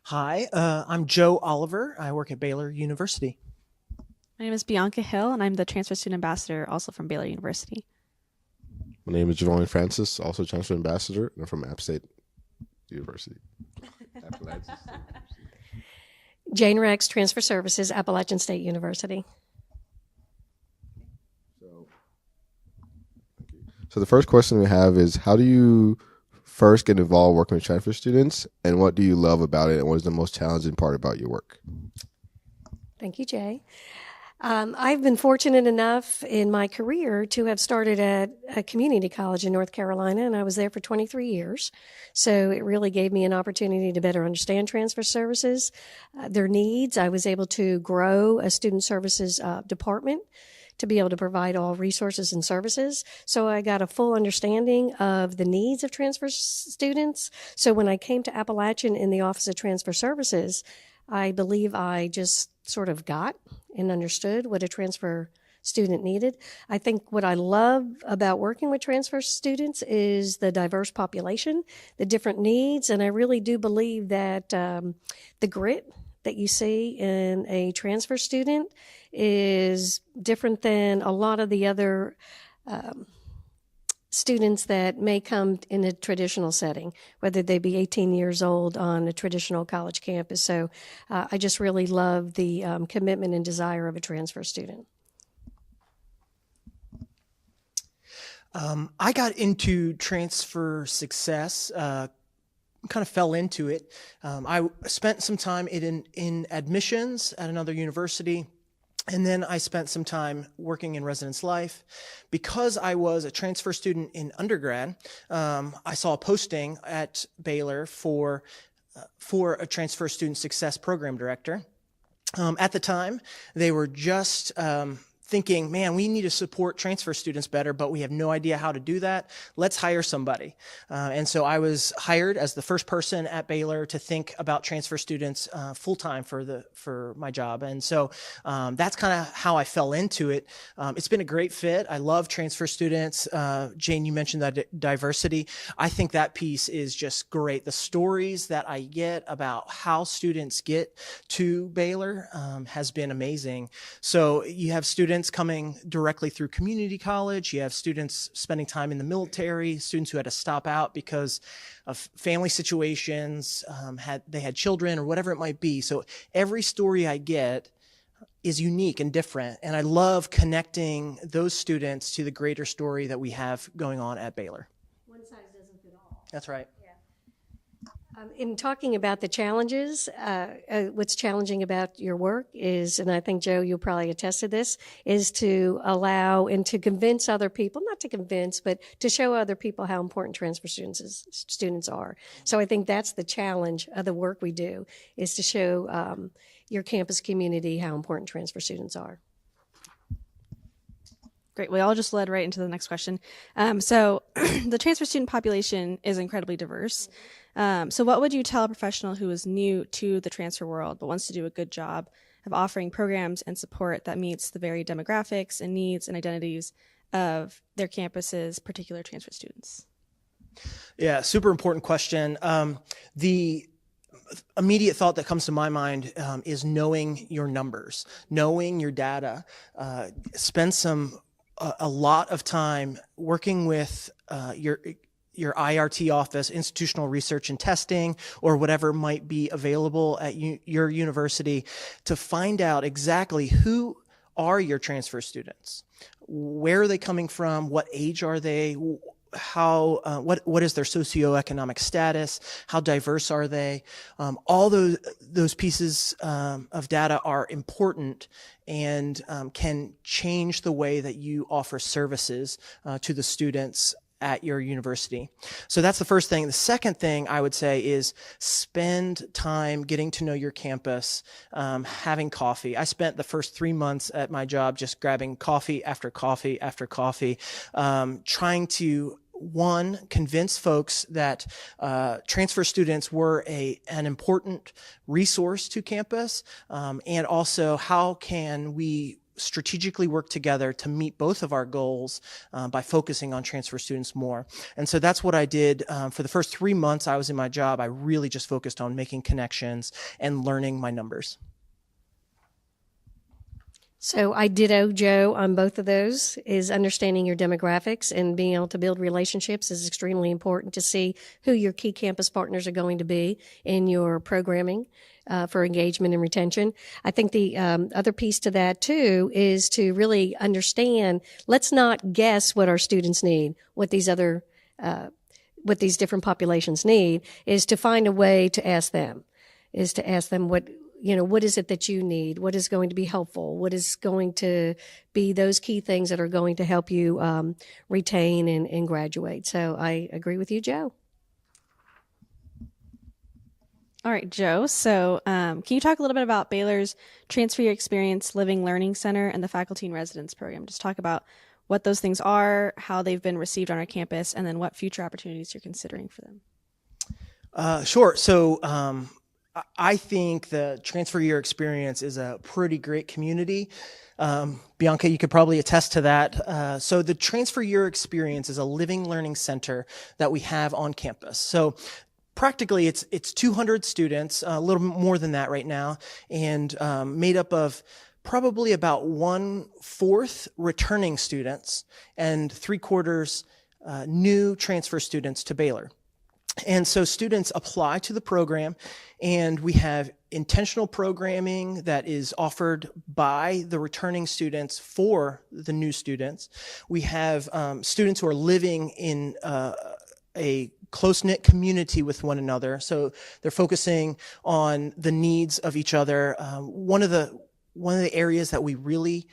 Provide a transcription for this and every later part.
Hi, I'm Joe Oliver. I work at Baylor University. My name is Bianca Hill, and I'm the Transfer Student Ambassador, also from Baylor University. My name is Jevaughney Francis, also Transfer Ambassador, and I'm from App State University. Appalachian State University. Jane Rex, Transfer Services, Appalachian State University. So the first question we have is, how do you first get involved working with transfer students, and what do you love about it, and what is the most challenging part about your work? Thank you, Jay. I've been fortunate enough in my career to have started at a community college in North Carolina, and I was there for 23 years. So it really gave me an opportunity to better understand transfer services, their needs. I was able to grow a student services department to be able to provide all resources and services. So I got a full understanding of the needs of transfer students. So when I came to Appalachian in the Office of Transfer Services, I believe I just sort of got and understood what a transfer student needed. I think what I love about working with transfer students is the diverse population, the different needs, and I really do believe that the grit that you see in a transfer student is different than a lot of the other students that may come in a traditional setting, whether they be 18 years old on a traditional college campus. So I just really love the commitment and desire of a transfer student. I got into transfer success, kind of fell into it. I spent some time in admissions at another university. And then I spent some time working in residence life. Because I was a transfer student in undergrad, I saw a posting at Baylor for a transfer student success program director. At the time, they were just thinking, man, we need to support transfer students better, but we have no idea how to do that. Let's hire somebody. And so I was hired as the first person at Baylor to think about transfer students full-time for my job. And so that's kind of how I fell into it. It's been a great fit. I love transfer students. Jane, you mentioned that diversity. I think that piece is just great. The stories that I get about how students get to Baylor has been amazing. So you have students coming directly through community college. You have students spending time in the military, students who had to stop out because of family situations, they had children or whatever it might be. So every story I get is unique and different. And I love connecting those students to the greater story that we have going on at Baylor. One size doesn't fit all. That's right. In talking about the challenges, what's challenging about your work is, and I think, Joe, you'll probably attest to this, is to allow and to convince other people, not to convince, but to show other people how important transfer students are. So I think that's the challenge of the work we do, is to show your campus community how important transfer students are. Great. We all just led right into the next question. So the transfer student population is incredibly diverse. So what would you tell a professional who is new to the transfer world but wants to do a good job of offering programs and support that meets the varied demographics and needs and identities of their campus's particular transfer students? Yeah, super important question. The immediate thought that comes to my mind is knowing your numbers, knowing your data. Spend a lot of time working with your IRT office, institutional research and testing, or whatever might be available at your university, to find out exactly who are your transfer students, where are they coming from, what age are they, what is their socioeconomic status, how diverse are they. All those pieces of data are important and can change the way that you offer services to the students at your university. So that's the first thing. The second thing I would say is spend time getting to know your campus, having coffee. I spent the first 3 months at my job just grabbing coffee after coffee after coffee, trying to convince folks that transfer students were an important resource to campus, and also how can we strategically work together to meet both of our goals by focusing on transfer students more. And so that's what I did. For the first 3 months I was in my job, I really just focused on making connections and learning my numbers. So I ditto Joe on both of those. Is understanding your demographics and being able to build relationships is extremely important to see who your key campus partners are going to be in your programming for engagement and retention. I think the other piece to that too is to really understand, let's not guess what our students need, what these different populations need, is to find a way to ask them, what is it that you need? What is going to be helpful? What is going to be those key things that are going to help you retain and graduate? So I agree with you, Joe. All right, Joe. So can you talk a little bit about Baylor's Transfer Year Experience Living Learning Center and the Faculty and Residence Program? Just talk about what those things are, how they've been received on our campus, and then what future opportunities you're considering for them. Sure. So I think the Transfer Year Experience is a pretty great community. Bianca, you could probably attest to that. So the Transfer Year Experience is a living learning center that we have on campus. So practically it's 200 students, a little more than that right now, and made up of probably about 1/4 returning students and 3/4 new transfer students to Baylor. And so students apply to the program, and we have intentional programming that is offered by the returning students for the new students. We have students who are living in a close-knit community with one another, so they're focusing on the needs of each other. One of the areas that we really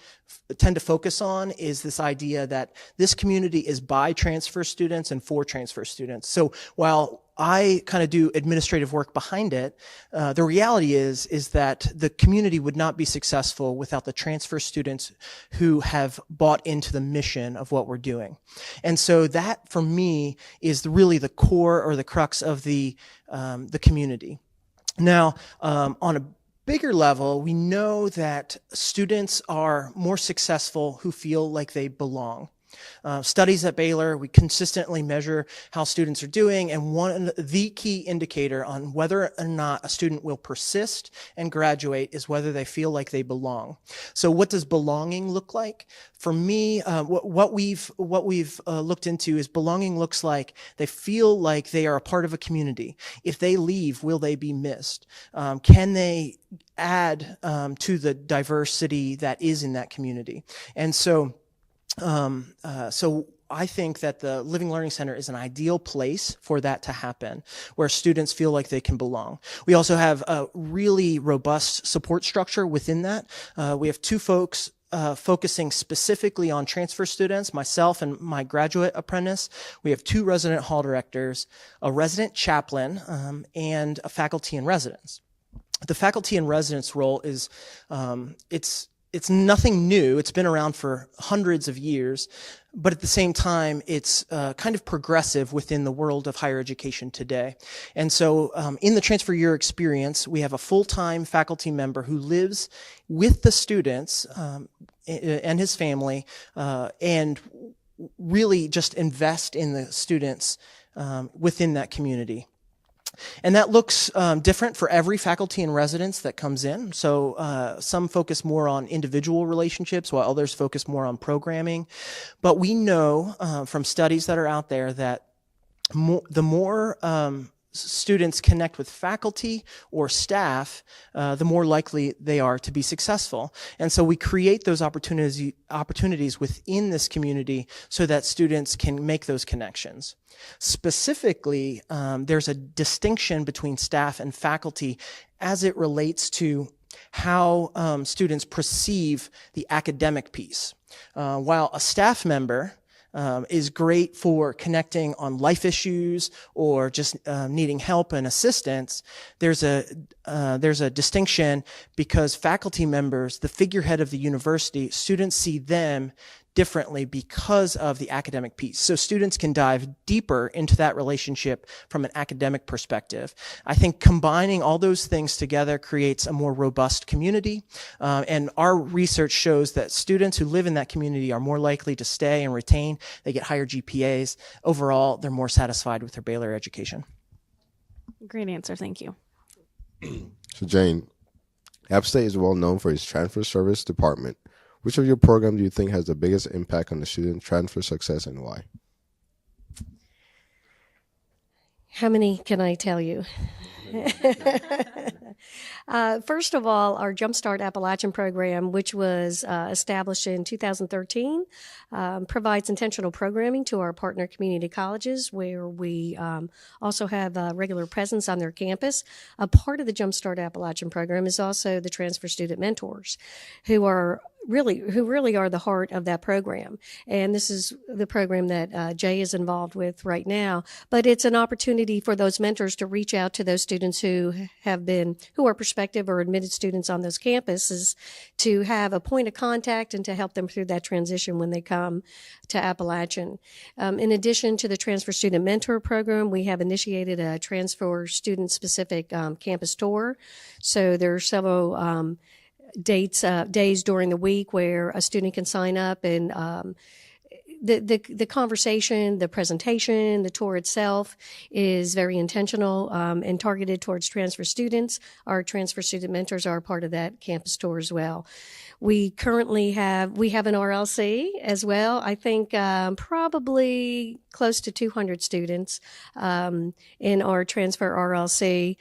tend to focus on is this idea that this community is by transfer students and for transfer students. So while I kind of do administrative work behind it, the reality is that the community would not be successful without the transfer students who have bought into the mission of what we're doing. And so that, for me, is really the core or the crux of the community. Now, on a bigger level, we know that students are more successful who feel like they belong. Studies at Baylor, we consistently measure how students are doing, and the key indicator on whether or not a student will persist and graduate is whether they feel like they belong. So what does belonging look like? For me, what we've looked into is belonging looks like they feel like they are a part of a community. If they leave, will they be missed? Can they add to the diversity that is in that community? And so I think that the Living Learning Center is an ideal place for that to happen, where students feel like they can belong. We also have a really robust support structure within that. We have 2 folks focusing specifically on transfer students, myself and my graduate apprentice. We have 2 resident hall directors, a resident chaplain, and a faculty in residence. The faculty in residence role is, it's nothing new. It's been around for hundreds of years, but at the same time, it's kind of progressive within the world of higher education today. And so in the Transfer Year Experience, we have a full-time faculty member who lives with the students and his family, and really just invest in the students within that community. And that looks different for every faculty in residence that comes in. So some focus more on individual relationships, while others focus more on programming. But we know from studies that are out there that the more students connect with faculty or staff, the more likely they are to be successful. And so we create those opportunities within this community so that students can make those connections. Specifically, there's a distinction between staff and faculty as it relates to how students perceive the academic piece. While a staff member is great for connecting on life issues or just needing help and assistance, there's a distinction because faculty members, the figurehead of the university, students see them differently because of the academic piece. So students can dive deeper into that relationship from an academic perspective. I think combining all those things together creates a more robust community. And our research shows that students who live in that community are more likely to stay and retain. They get higher GPAs. Overall, they're more satisfied with their Baylor education. Great answer. Thank you. So Jane, App State is well known for its transfer service department. Which of your programs do you think has the biggest impact on the student transfer success and why? How many can I tell you? First of all, our Jumpstart Appalachian program, which was established in 2013, provides intentional programming to our partner community colleges, where we also have a regular presence on their campus. A part of the Jumpstart Appalachian program is also the transfer student mentors, who really are the heart of that program. And this is the program that Jay is involved with right now. But it's an opportunity for those mentors to reach out to those students who are prospective or admitted students on those campuses, to have a point of contact and to help them through that transition when they come to Appalachian. In addition to the transfer student mentor program, we have initiated a transfer student specific campus tour. So there are several days during the week where a student can sign up, and the conversation, the presentation, the tour itself is very intentional and targeted towards transfer students. Our transfer student mentors are a part of that campus tour as well. We currently have an RLC as well. I think probably close to 200 students in our transfer RLC.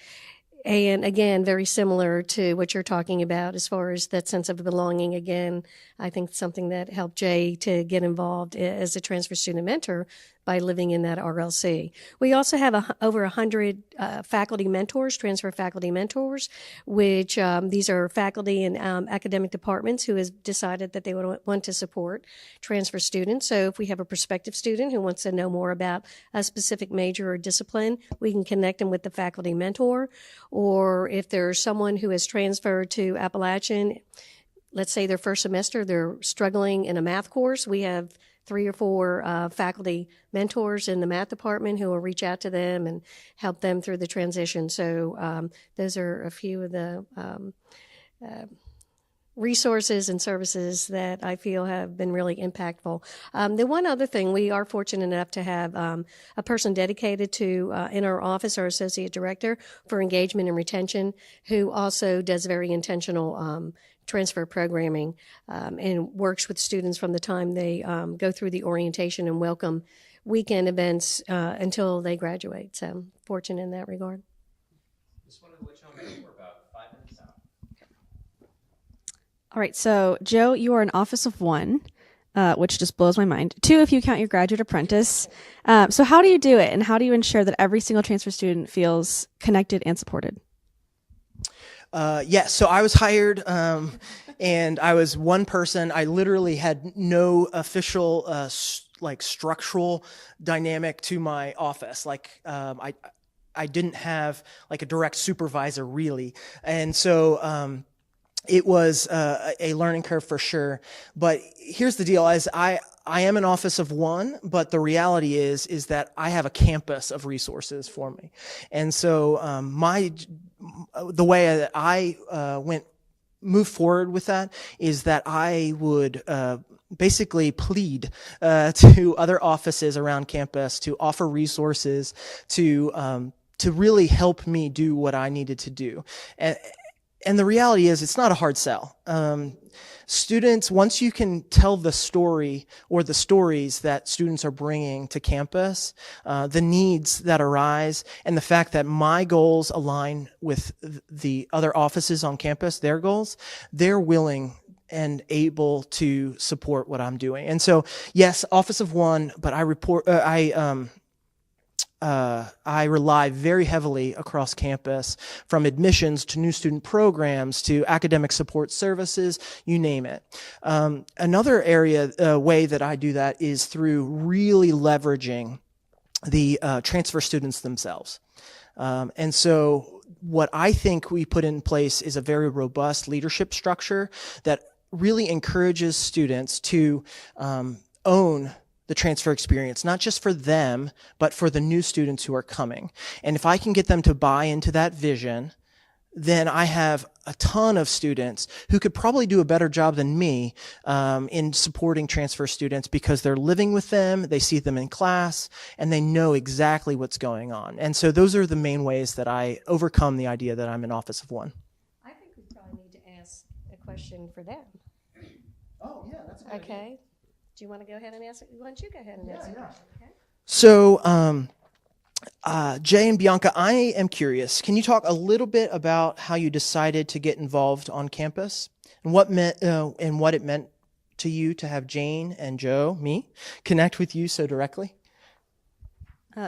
And again, very similar to what you're talking about as far as that sense of belonging. Again, I think something that helped Jay to get involved as a transfer student mentor by living in that RLC. We also have over 100 faculty mentors, transfer faculty mentors, which these are faculty in academic departments who has decided that they would want to support transfer students. So if we have a prospective student who wants to know more about a specific major or discipline, we can connect them with the faculty mentor. Or if there's someone who has transferred to Appalachian, let's say their first semester, they're struggling in a math course, we have 3 or 4 faculty mentors in the math department who will reach out to them and help them through the transition. So those are a few of the resources and services that I feel have been really impactful. The one other thing, we are fortunate enough to have a person dedicated to, in our office, our associate director for engagement and retention, who also does very intentional transfer programming and works with students from the time they go through the orientation and welcome weekend events until they graduate. So fortunate in that regard. Just wanted to let you know we're about 5 minutes out. All right, so Joe, you are an office of 1, which just blows my mind. 2, if you count your graduate apprentice. So how do you do it, and how do you ensure that every single transfer student feels connected and supported? So I was hired, and I was one person. I literally had no official, structural dynamic to my office. I didn't have like a direct supervisor really. And so, it was a learning curve for sure. But here's the deal: is I am an office of 1, but the reality is that I have a campus of resources for me. And so the way that I move forward with that is that I would basically plead to other offices around campus to offer resources to really help me do what I needed to do. And the reality is, it's not a hard sell. Students, once you can tell the story or the stories that students are bringing to campus, the needs that arise, and the fact that my goals align with the other offices on campus, their goals, they're willing and able to support what I'm doing. And so, yes, office of 1, but I rely very heavily across campus, from admissions to new student programs to academic support services, you name it. Another way that I do that is through really leveraging the transfer students themselves. And so what I think we put in place is a very robust leadership structure that really encourages students to own the transfer experience, not just for them, but for the new students who are coming. And if I can get them to buy into that vision, then I have a ton of students who could probably do a better job than me in supporting transfer students because they're living with them, they see them in class, and they know exactly what's going on. And so those are the main ways that I overcome the idea that I'm an office of one. I think we probably need to ask a question for them. Oh, yeah, that's a good idea. Okay. Do you want to go ahead and ask it? Why don't you go ahead and ask it? Okay. So, Jay and Bianca, I am curious. Can you talk a little bit about how you decided to get involved on campus and what it meant to you to have Jane and Joe, me, connect with you so directly?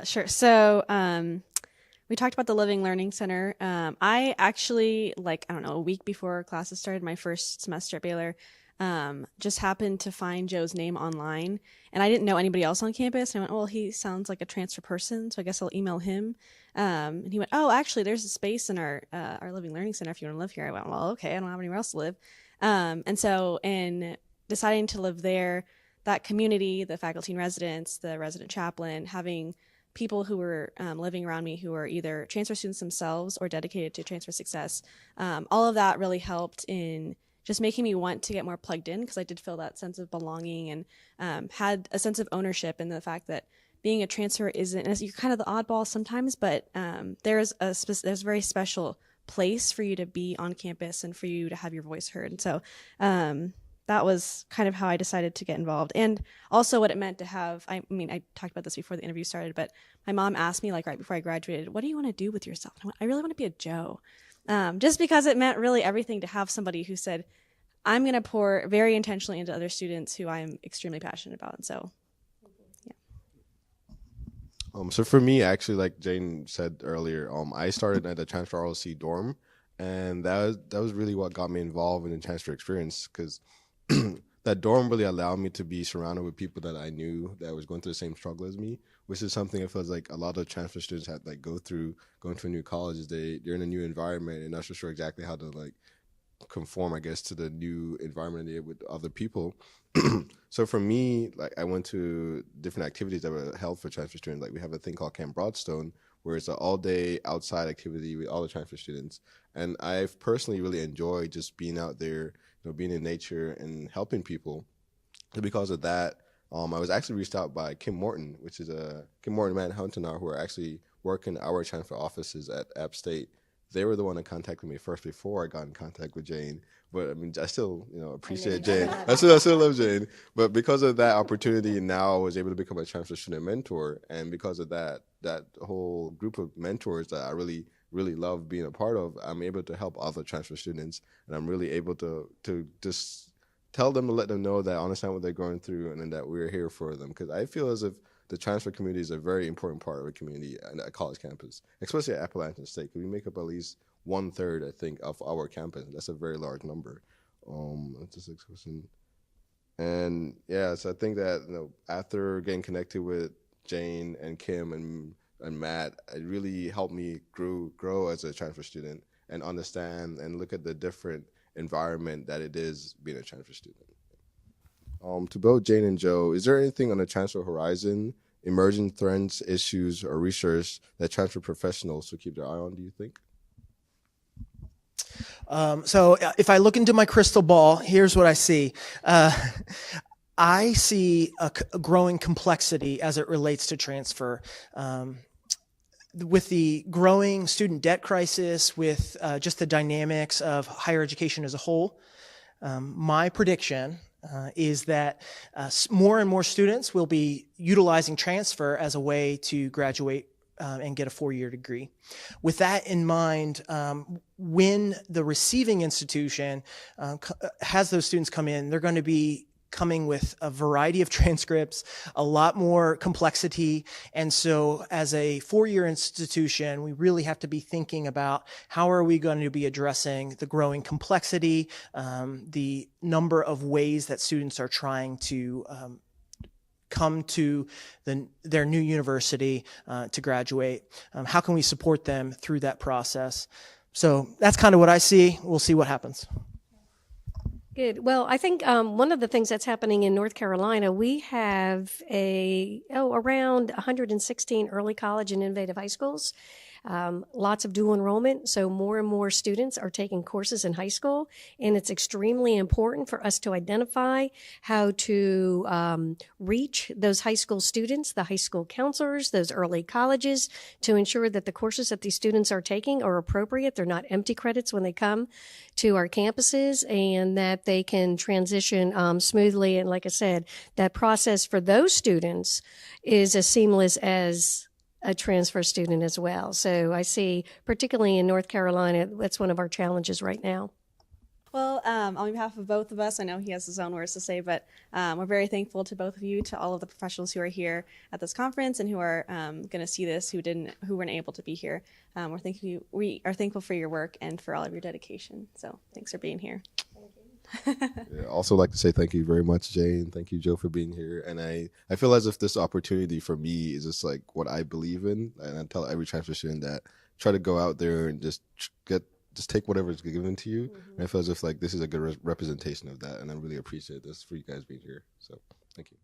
Sure. So we talked about the Living Learning Center. I actually, a week before classes started, my first semester at Baylor, just happened to find Joe's name online, and I didn't know anybody else on campus. And I went, well, he sounds like a transfer person, so I guess I'll email him. And he went, oh, actually, there's a space in our Living Learning Center if you want to live here. I went, well, okay, I don't have anywhere else to live. And so in deciding to live there, that community, the faculty and residents, the resident chaplain, having people who were living around me who were either transfer students themselves or dedicated to transfer success, all of that really helped in just making me want to get more plugged in, because I did feel that sense of belonging and had a sense of ownership in the fact that being a transfer isn't, you're kind of the oddball sometimes, but there's a very special place for you to be on campus and for you to have your voice heard. And so that was kind of how I decided to get involved. And also what it meant to have, I talked about this before the interview started, but my mom asked me right before I graduated, what do you want to do with yourself? And I went, I really want to be a Joe. Just because it meant really everything to have somebody who said, I'm going to pour very intentionally into other students who I'm extremely passionate about. And so, yeah. So for me, actually, like Jane said earlier, I started at the transfer ROC dorm, and that was really what got me involved in the transfer experience, because that dorm really allowed me to be surrounded with people that I knew that was going through the same struggle as me, which is something I feel like a lot of transfer students have go through going to a new college. They're in a new environment and not so sure exactly how to conform, I guess, to the new environment with other people. So for me, I went to different activities that were held for transfer students. We have a thing called Camp Broadstone, where it's an all-day outside activity with all the transfer students. And I've personally really enjoyed just being out there, being in nature and helping people. So because of that, I was actually reached out by Kim Morton, which is Kim Morton and Matt Huntenar, who are actually working our transfer offices at App State. They were the one that contacted me first before I got in contact with Jane. But I still, appreciate Jane. I still love Jane. But because of that opportunity, now I was able to become a transfer student mentor. And because of that whole group of mentors that I really, really love being a part of, I'm able to help other transfer students. And I'm really able to just tell them, to let them know that I understand what they're going through and that we're here for them. Because I feel as if the transfer community is a very important part of a community at a college campus, especially at Appalachian State, because we make up at least 1/3, I think, of our campus. That's a very large number. That's the sixth question. And yeah, so I think that after getting connected with Jane and Kim and Matt, it really helped me grow as a transfer student and understand and look at the different environment that it is being a transfer student. To both Jane and Joe, is there anything on the transfer horizon, emerging trends, issues, or research that transfer professionals should keep their eye on, do you think? So if I look into my crystal ball, here's what I see. I see a growing complexity as it relates to transfer. With the growing student debt crisis, with just the dynamics of higher education as a whole, my prediction is that more and more students will be utilizing transfer as a way to graduate and get a 4-year degree. With that in mind, when the receiving institution has those students come in, they're going to be coming with a variety of transcripts, a lot more complexity. And so as a 4-year institution, we really have to be thinking about how are we going to be addressing the growing complexity, the number of ways that students are trying to come to their new university to graduate. How can we support them through that process? So that's kind of what I see. We'll see what happens. Good. Well, I think one of the things that's happening in North Carolina, we have around 116 early college and innovative high schools. Lots of dual enrollment, so more and more students are taking courses in high school, and it's extremely important for us to identify how to reach those high school students, the high school counselors, those early colleges, to ensure that the courses that these students are taking are appropriate. They're not empty credits when they come to our campuses, and that they can transition smoothly. And like I said, that process for those students is as seamless as a transfer student as well. So I see, particularly in North Carolina, that's one of our challenges right now. Well, on behalf of both of us, I know he has his own words to say, but we're very thankful to both of you, to all of the professionals who are here at this conference and who are going to see this, who weren't able to be here. We are thankful for your work and for all of your dedication. So thanks for being here. Yeah, also like to say thank you very much, Jane. Thank you, Joe, for being here. And I feel as if this opportunity for me is just like what I believe in. And I tell every transfer student that try to go out there and just take whatever is given to you. Mm-hmm. And I feel as if like this is a good representation of that. And I really appreciate this for you guys being here. So thank you.